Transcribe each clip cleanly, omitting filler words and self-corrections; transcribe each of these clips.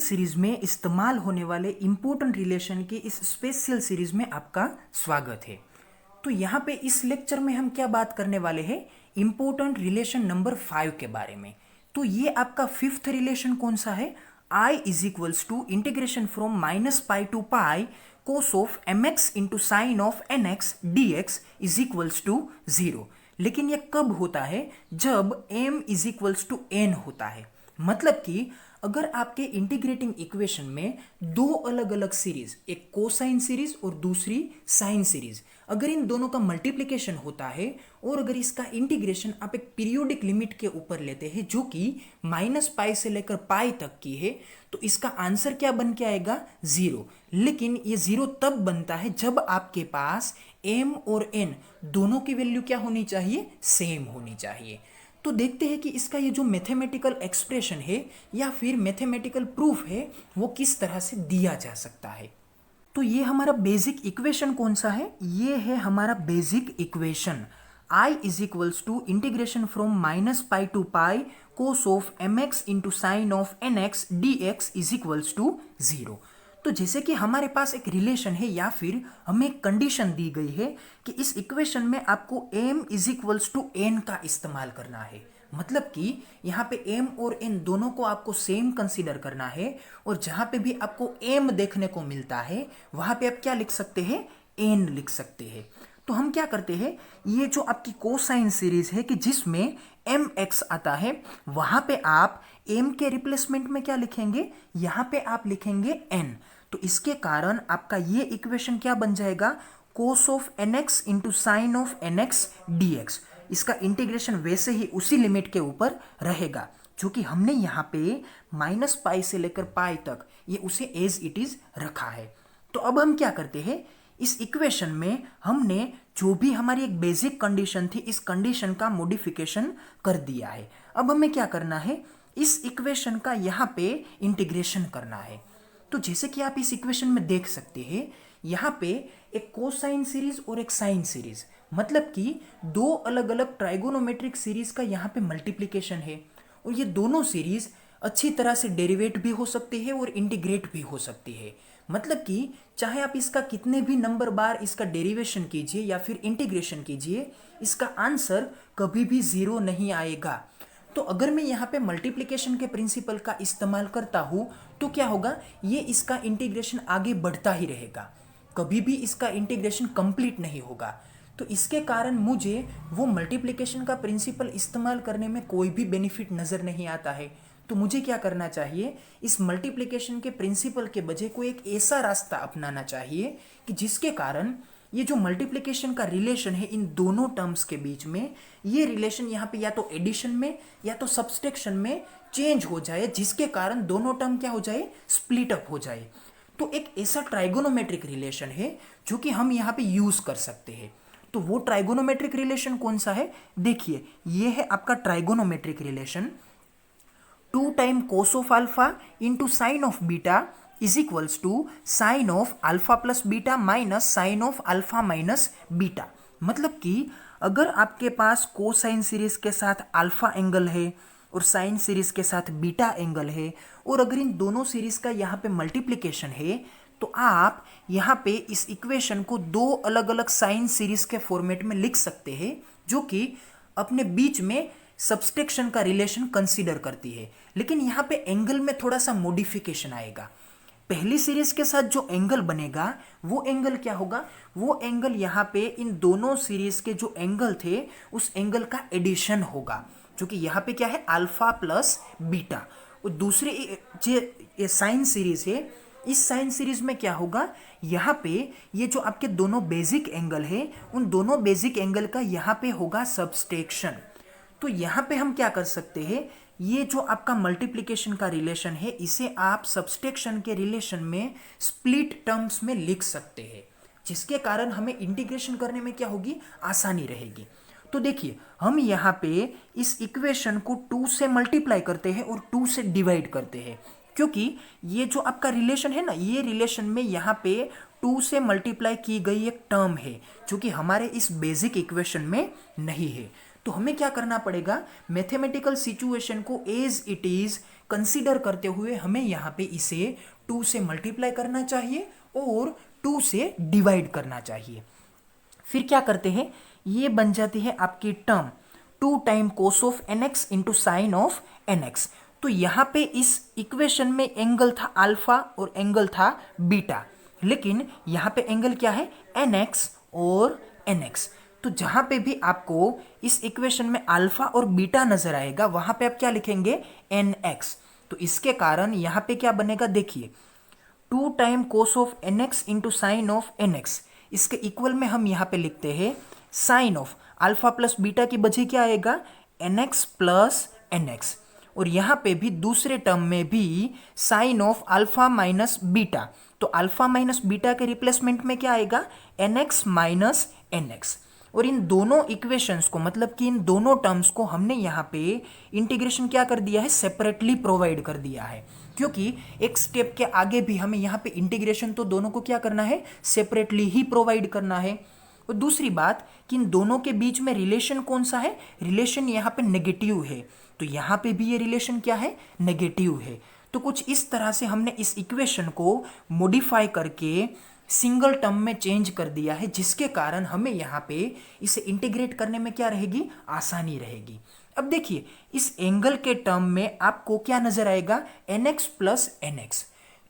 Series में इस्तेमाल होने वाले इम्पोर्टेंट रिलेशन की इस स्पेशल सीरीज में आपका स्वागत है। तो यहाँ पे इस लेक्चर में हम क्या बात करने वाले हैं, इम्पोर्टेंट रिलेशन नंबर 5 के बारे में। तो ये आपका फिफ्थ रिलेशन कौन सा है, I is equals to integration from -π to pi cos of mx into sine of nx dx is equals to 0। लेकिन ये कब होता है, जब m is equals to n होता है। मतलब कि अगर आपके इंटीग्रेटिंग इक्वेशन में दो अलग अलग सीरीज, एक कोसाइन सीरीज और दूसरी साइन सीरीज, अगर इन दोनों का मल्टीप्लिकेशन होता है और अगर इसका इंटीग्रेशन आप एक पीरियोडिक लिमिट के ऊपर लेते हैं जो कि -π से लेकर पाई तक की है, तो इसका आंसर क्या बन के आएगा, 0। लेकिन ये 0 तब बनता है जब आपके पास m और n दोनों की वैल्यू क्या होनी चाहिए, सेम होनी चाहिए। तो देखते हैं कि इसका ये जो मैथमेटिकल एक्सप्रेशन है या फिर मैथमेटिकल प्रूफ है वो किस तरह से दिया जा सकता है। तो ये हमारा बेसिक इक्वेशन कौन सा है, ये है हमारा basic equation I is equals to integration from -π to pi cos of mx into sine of nx dx is equals to 0। तो जैसे कि हमारे पास एक रिलेशन है या फिर हमें एक कंडीशन दी गई है कि इस इक्वेशन में आपको m is equals to n का इस्तेमाल करना है। मतलब कि यहाँ पे m और n दोनों को आपको सेम कंसीडर करना है और जहाँ पे भी आपको m देखने को मिलता है वहाँ पे आप क्या लिख सकते हैं, n लिख सकते हैं। तो हम क्या करते हैं, ये जो आपकी कोसाइन सीरीज है कि जिसमें mx आता है, वहाँ पे आप m के रिप्लेसमेंट में क्या लिखेंगे, यहाँ पे आप लिखेंगे n। तो इसके कारण आपका ये इक्वेशन क्या बन जाएगा, कोस of nx into sine of nx dx। इसका इंटीग्रेशन वैसे ही उसी लिमिट के ऊपर रहेगा जो कि हमने यहाँ पे -π से लेकर पाई तक ये उसे एज इट इज रखा है। तो अब हम क्या करते हैं, इस इक्वेशन में हमने जो भी हमारी एक बेसिक कंडीशन थी, इस कंडीशन का मॉडिफिकेशन कर दिया है। अब हमें क्या करना है, इस इक्वेशन का यहाँ पे इंटीग्रेशन करना है। तो जैसे कि आप इस इक्वेशन में देख सकते हैं, यहाँ पे एक कोसाइन सीरीज और एक साइन सीरीज, मतलब कि दो अलग अलग ट्राइगोनोमेट्रिक सीरीज का यहाँ पे मल्टीप्लिकेशन है और ये दोनों सीरीज अच्छी तरह से डेरिवेट भी हो सकती है और इंटीग्रेट भी हो सकती है। मतलब कि चाहे आप इसका कितने भी नंबर बार इसका डेरिवेशन कीजिए या फिर इंटीग्रेशन कीजिए, इसका आंसर कभी भी 0 नहीं आएगा। तो अगर मैं यहाँ पे मल्टीप्लिकेशन के प्रिंसिपल का इस्तेमाल करता हूँ तो क्या होगा, ये इसका इंटीग्रेशन आगे बढ़ता ही रहेगा, कभी भी इसका इंटीग्रेशन कंप्लीट नहीं होगा। तो इसके कारण मुझे वो मल्टीप्लिकेशन का प्रिंसिपल इस्तेमाल करने में कोई भी बेनिफिट नज़र नहीं आता है। तो मुझे क्या करना चाहिए, इस मल्टीप्लिकेशन के प्रिंसिपल के बजाय कोई एक ऐसा रास्ता अपनाना चाहिए कि जिसके कारण ये जो मल्टीप्लिकेशन का रिलेशन है इन दोनों टर्म्स के बीच में, ये रिलेशन यहाँ पे या तो एडिशन में या तो सब्सट्रैक्शन में चेंज हो जाए, जिसके कारण दोनों टर्म क्या हो जाए, स्प्लिट अप हो जाए। तो एक ऐसा ट्राइगोनोमेट्रिक रिलेशन है जो कि हम यहाँ पे यूज कर सकते हैं। तो वो ट्राइगोनोमेट्रिक रिलेशन कौन सा है, देखिए ये है आपका trigonometric relation 2 time cos of alpha into sine of beta is equals to sine of alpha plus beta minus sine of alpha minus beta. मतलब कि अगर आपके पास कोसाइन सीरीज के साथ अल्फा एंगल है और साइन सीरीज के साथ बीटा एंगल है और अगर इन दोनों सीरीज का यहाँ पे मल्टीप्लिकेशन है, तो आप यहाँ पे इस इक्वेशन को दो अलग अलग साइन सीरीज के फॉर्मेट में लिख सकते हैं जो कि अपने बीच में सब्सट्रैक्शन का रिलेशन कंसीडर करती है। लेकिन यहाँ पे एंगल में थोड़ा सा मॉडिफिकेशन आएगा। पहली सीरीज के साथ जो एंगल बनेगा वो एंगल क्या होगा, वो एंगल यहाँ पे इन दोनों सीरीज के जो एंगल थे उस एंगल का एडिशन होगा, जो कि यहाँ पे क्या है, अल्फा प्लस बीटा। और दूसरी जो साइन सीरीज है, इस साइन सीरीज में क्या होगा, यहाँ पे ये जो आपके दोनों बेसिक एंगल है उन दोनों बेसिक एंगल का यहाँ पे होगा सब्सट्रैक्शन। तो यहाँ पे हम क्या कर सकते हैं, ये जो आपका मल्टीप्लिकेशन का रिलेशन है इसे आप सब्सट्रैक्शन के रिलेशन में स्प्लिट टर्म्स में लिख सकते हैं, जिसके कारण हमें इंटीग्रेशन करने में क्या होगी, आसानी रहेगी। तो देखिए हम यहाँ पे इस इक्वेशन को 2 से मल्टीप्लाई करते हैं और 2 से डिवाइड करते हैं, क्योंकि ये जो आपका रिलेशन है ना, ये रिलेशन में यहाँ पे 2 से मल्टीप्लाई की गई एक टर्म है जो कि हमारे इस बेसिक इक्वेशन में नहीं है। तो हमें क्या करना पड़ेगा, मैथमेटिकल सिचुएशन को एज इट इज कंसीडर करते हुए हमें यहाँ पे इसे 2 से मल्टीप्लाई करना चाहिए और 2 से डिवाइड करना चाहिए। फिर क्या करते हैं, ये बन जाती है आपकी term 2 time cos of nx into sine of nx। तो यहाँ पे इस इक्वेशन में एंगल था अल्फा और एंगल था बीटा, लेकिन यहाँ पे एंगल क्या है, nx और nx। तो जहाँ पे भी आपको इस इक्वेशन में अल्फा और बीटा नजर आएगा वहाँ पे आप क्या लिखेंगे, nx। तो इसके कारण यहाँ पे क्या बनेगा, देखिए 2 time cos of nx into sine of nx, इसके इक्वल में हम यहाँ पे लिखते हैं sine of alpha plus beta की बजाय क्या आएगा, nx प्लस nx। और यहाँ पे भी दूसरे टर्म में भी sine of alpha minus beta, तो अल्फा माइनस बीटा के रिप्लेसमेंट में क्या आएगा, nx माइनस nx। और इन दोनों इक्वेशंस को, मतलब कि इन दोनों टर्म्स को हमने यहाँ पे इंटीग्रेशन क्या कर दिया है, सेपरेटली प्रोवाइड कर दिया है, क्योंकि एक स्टेप के आगे भी हमें यहाँ पे इंटीग्रेशन तो दोनों को क्या करना है, सेपरेटली ही प्रोवाइड करना है। और दूसरी बात कि इन दोनों के बीच में रिलेशन कौन सा है, रिलेशन यहाँ पे नेगेटिव है, तो यहाँ पे भी ये रिलेशन क्या है, नेगेटिव है। तो कुछ इस तरह से हमने इस इक्वेशन को मॉडिफाई करके सिंगल टर्म में चेंज कर दिया है, जिसके कारण हमें यहाँ पे इसे इंटीग्रेट करने में क्या रहेगी, आसानी रहेगी। अब देखिए इस एंगल के टर्म में आपको क्या नजर आएगा, nx प्लस nx।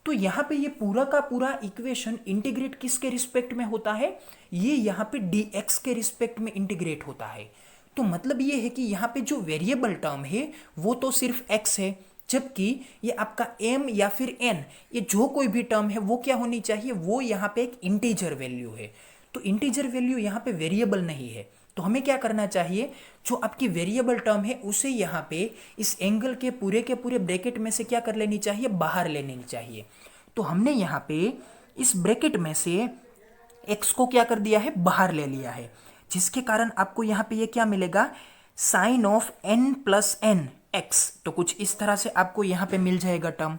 तो यहाँ पे ये पूरा का पूरा इक्वेशन इंटीग्रेट किसके रिस्पेक्ट में होता है, ये यहाँ पे dx के रिस्पेक्ट में इंटीग्रेट होता है। तो मतलब ये है कि यहाँ पे जो वेरिएबल टर्म है वो तो सिर्फ x है, जबकि ये आपका m या फिर n, ये जो कोई भी टर्म है वो क्या होनी चाहिए, वो यहाँ पे एक इंटीजर वैल्यू है। तो इंटीजर वैल्यू यहाँ पे वेरिएबल नहीं है, तो हमें क्या करना चाहिए, जो आपकी वेरिएबल टर्म है उसे यहाँ पे इस एंगल के पूरे ब्रैकेट में से क्या कर लेनी चाहिए, बाहर ले लेनी चाहिए। तो हमने यहाँ पे इस ब्रैकेट में से x को क्या कर दिया है, बाहर ले लिया है, जिसके कारण आपको यहाँ पे ये क्या मिलेगा, sine of n plus n x। तो कुछ इस तरह से आपको यहाँ पे मिल जाएगा टर्म।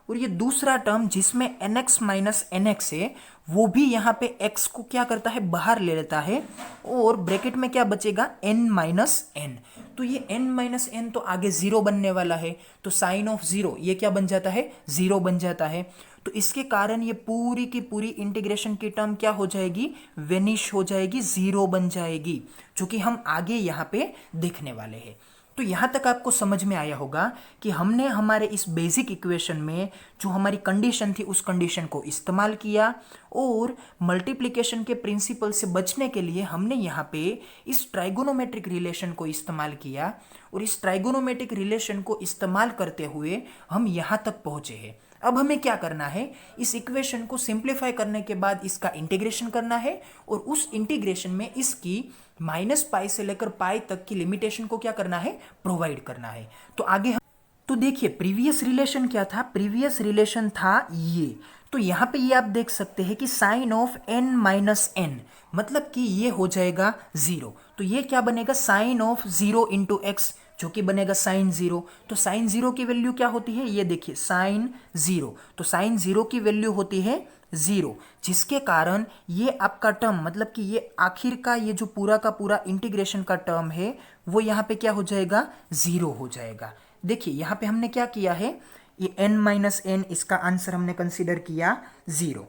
और ये दूसरा टर्म जिसमें nx माइनस nx है, वो भी यहाँ पे x को क्या करता है, बाहर ले लेता है, और ब्रैकेट में क्या बचेगा, n माइनस n। तो ये n माइनस n तो आगे जीरो बनने वाला है, तो साइन ऑफ जीरो ये क्या बन जाता है, जीरो बन जाता है। तो इसके कारण ये पूरी की पूरी इंटीग्रेशन की टर्म क्या हो जाएगी, वेनिश हो जाएगी, जीरो बन जाएगी, जो कि हम आगे यहाँ पे देखने वाले हैं। तो यहाँ तक आपको समझ में आया होगा कि हमने हमारे इस बेसिक इक्वेशन में जो हमारी कंडीशन थी उस कंडीशन को इस्तेमाल किया, और मल्टीप्लिकेशन के प्रिंसिपल से बचने के लिए हमने यहाँ पे इस ट्राइगोनोमेट्रिक रिलेशन को इस्तेमाल किया, और इस ट्राइगोनोमेट्रिक रिलेशन को इस्तेमाल करते हुए हम यहाँ तक पहुँचे हैं। अब हमें क्या करना है, इस इक्वेशन को सिंप्लीफाई करने के बाद इसका इंटीग्रेशन करना है, और उस इंटीग्रेशन में इसकी माइनस पाई से लेकर पाई तक की लिमिटेशन को क्या करना है, प्रोवाइड करना है। तो आगे हम, तो देखिए प्रीवियस रिलेशन क्या था, प्रीवियस रिलेशन था ये। तो यहाँ पे ये आप देख सकते हैं कि sine of n minus n, मतलब कि ये हो जाएगा जीरो। तो ये क्या बनेगा, sine of zero into X, जो कि बनेगा साइन जीरो। तो साइन जीरो की वैल्यू क्या होती है, ये देखिए साइन जीरो, तो साइन जीरो की वैल्यू होती है जीरो, जिसके कारण ये आपका टर्म, मतलब कि ये आखिर का ये जो पूरा का पूरा इंटीग्रेशन का टर्म है वो यहाँ पे क्या हो जाएगा, जीरो हो जाएगा। देखिए यहाँ पे हमने क्या किया है, ये n माइनस n, इसका आंसर हमने कंसीडर किया जीरो।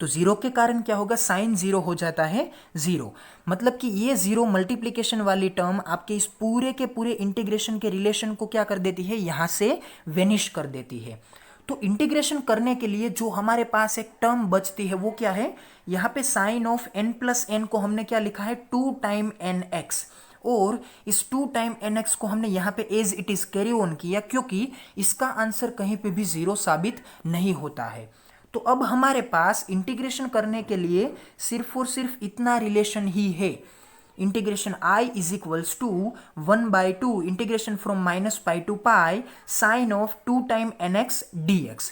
तो जीरो के कारण क्या होगा, साइन जीरो हो जाता है जीरो, मतलब कि ये जीरो मल्टीप्लिकेशन वाली टर्म आपके इस पूरे के पूरे इंटीग्रेशन के रिलेशन को क्या कर देती है, यहाँ से वेनिश कर देती है। तो इंटीग्रेशन करने के लिए जो हमारे पास एक टर्म बचती है वो क्या है, यहाँ पे sine of n plus n को हमने क्या लिखा है, 2 टाइम nx, और इस 2 टाइम nx को हमने यहाँ पे as it is carry on किया, क्योंकि इसका आंसर कहीं पे भी जीरो साबित नहीं होता है। तो अब हमारे पास इंटीग्रेशन करने के लिए सिर्फ और सिर्फ इतना रिलेशन ही है, integration i is equals to 1/2 integration from minus pi to pi sine of 2 time nx dx।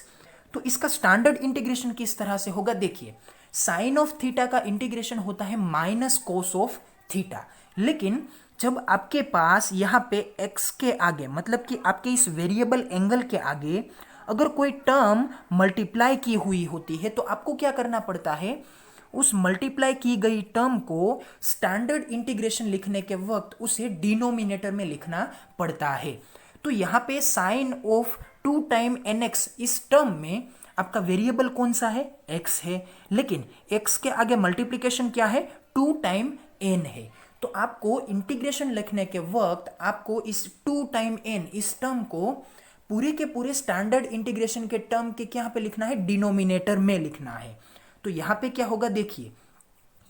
तो इसका स्टैंडर्ड इंटीग्रेशन किस तरह से होगा, देखिए साइन ऑफ थीटा का इंटीग्रेशन होता है माइनस कोस ऑफ थीटा, लेकिन जब आपके पास यहाँ पे x के आगे, मतलब कि आपके इस वेरिएबल एंगल के आगे अगर कोई टर्म मल्टीप्लाई की हुई होती है तो आपको क्या करना पड़ता है, उस मल्टीप्लाई की गई टर्म को स्टैंडर्ड इंटीग्रेशन लिखने के वक्त उसे डिनोमिनेटर में लिखना पड़ता है। तो यहाँ पे साइन ऑफ 2 टाइम nx इस टर्म में आपका वेरिएबल कौन सा है, x है, लेकिन x के आगे मल्टीप्लिकेशन क्या है, 2 टाइम n है। तो आपको इंटीग्रेशन लिखने के वक्त आपको इस 2 टाइम n इस टर्म को पूरे के पूरे स्टैंडर्ड इंटीग्रेशन के टर्म के क्या पे लिखना है, डिनोमिनेटर में लिखना है। तो यहाँ पे क्या होगा, देखिए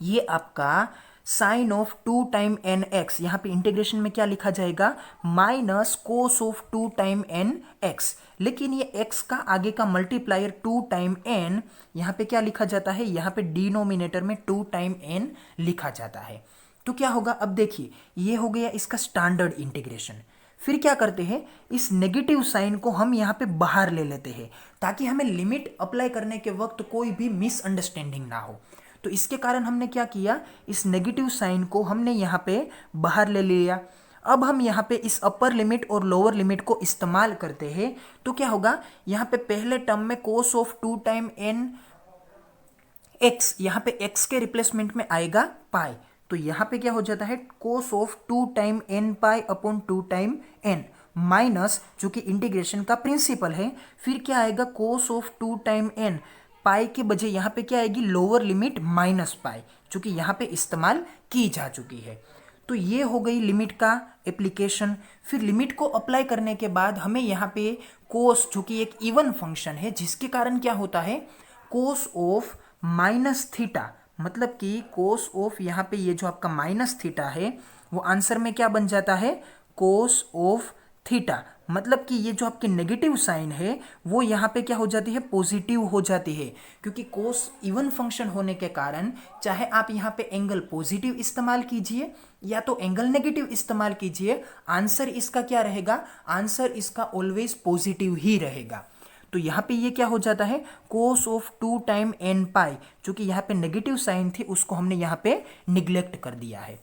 ये आपका sine of 2 time N X, यहाँ पे इंटीग्रेशन में क्या लिखा जाएगा, minus cos of 2 time N X, लेकिन ये x का आगे का मल्टीप्लायर 2 टाइम n यहाँ पे क्या लिखा जाता है, यहाँ पे डिनोमिनेटर में 2 टाइम n लिखा जाता है। तो क्या होगा, अब देखिए ये हो गया इसका स्टैंडर्ड इंटीग्रेशन। फिर क्या करते हैं, इस नेगेटिव साइन को हम यहाँ पे बाहर ले लेते हैं ताकि हमें लिमिट अप्लाई करने के वक्त कोई भी मिसअंडरस्टैंडिंग ना हो। तो इसके कारण हमने क्या किया, इस नेगेटिव साइन को हमने यहाँ पे बाहर ले लिया। अब हम यहाँ पे इस अपर लिमिट और लोअर लिमिट को इस्तेमाल करते हैं। तो क्या होगा, यहाँ पे पहले टर्म में cos of 2 time N X, यहाँ पे x के रिप्लेसमेंट में आएगा पाई। तो यहाँ पे क्या हो जाता है, cos of 2 time N pi upon 2 time N minus, जो कि इंटीग्रेशन का प्रिंसिपल है, फिर क्या आएगा, cos of 2 time N pi के बजाय यहाँ पे क्या आएगी, लोअर लिमिट माइनस पाई, जो कि यहाँ पे इस्तेमाल की जा चुकी है। तो ये हो गई लिमिट का एप्लीकेशन। फिर लिमिट को अप्लाई करने के बाद हमें यहाँ पे कोस, जो कि एक इवन फंक्शन है, जिसके कारण क्या होता है, कोस ऑफ माइनस थीटा, मतलब कि कोस ऑफ यहाँ पे ये जो आपका माइनस थीटा है वो आंसर में क्या बन जाता है, कोस ऑफ थीटा, मतलब कि ये जो आपकी नेगेटिव साइन है वो यहाँ पे क्या हो जाती है, पॉजिटिव हो जाती है, क्योंकि कोस इवन फंक्शन होने के कारण चाहे आप यहाँ पे एंगल पॉजिटिव इस्तेमाल कीजिए या तो एंगल नेगेटिव इस्तेमाल कीजिए, आंसर इसका क्या रहेगा, आंसर इसका ऑलवेज पॉजिटिव ही रहेगा। तो यहाँ पे ये क्या हो जाता है, कोस ऑफ 2 टाइम एन पाई, जो कि यहाँ पे नेगेटिव साइन थी उसको हमने यहाँ पे निग्लेक्ट कर दिया है।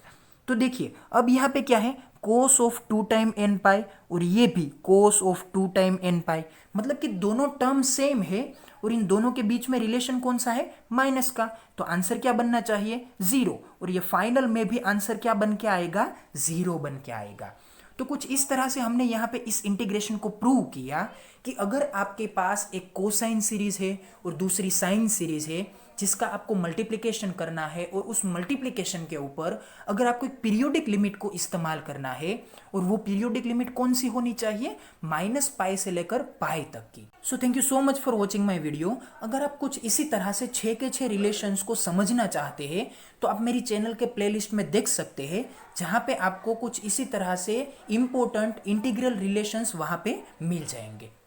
तो देखिए अब यहाँ पे क्या है, कोस ऑफ 2 टाइम एन पाई और ये भी कोस ऑफ 2 टाइम एन पाई, मतलब कि दोनों टर्म सेम है और इन दोनों के बीच में रिलेशन कौन सा है, माइनस का। तो आंसर क्या बनना चाहिए, 0, और ये फाइनल में भी आंसर क्या बन के आएगा, 0 बन के आएगा। तो कुछ इस तरह से हमने यहाँ पे इस इंटीग्रेशन को प्रूव किया कि अगर आपके पास एक कोसाइन सीरीज है और दूसरी साइन सीरीज है जिसका आपको मल्टीप्लिकेशन करना है और उस मल्टीप्लिकेशन के ऊपर अगर आपको एक पीरियोडिक लिमिट को इस्तेमाल करना है, और वो पीरियोडिक लिमिट कौन सी होनी चाहिए, माइनस पाई से लेकर पाई तक की। So thank you so much for watching my video. अगर आप कुछ इसी तरह से 6 के 6 रिलेशंस को समझना चाहते हैं तो आप मेरी चैनल के प्लेलिस्ट में देख सकते हैं, जहाँ पे आपको कुछ इसी तरह से इंपॉर्टेंट इंटीग्रल रिलेशंस वहाँ पे मिल जाएंगे।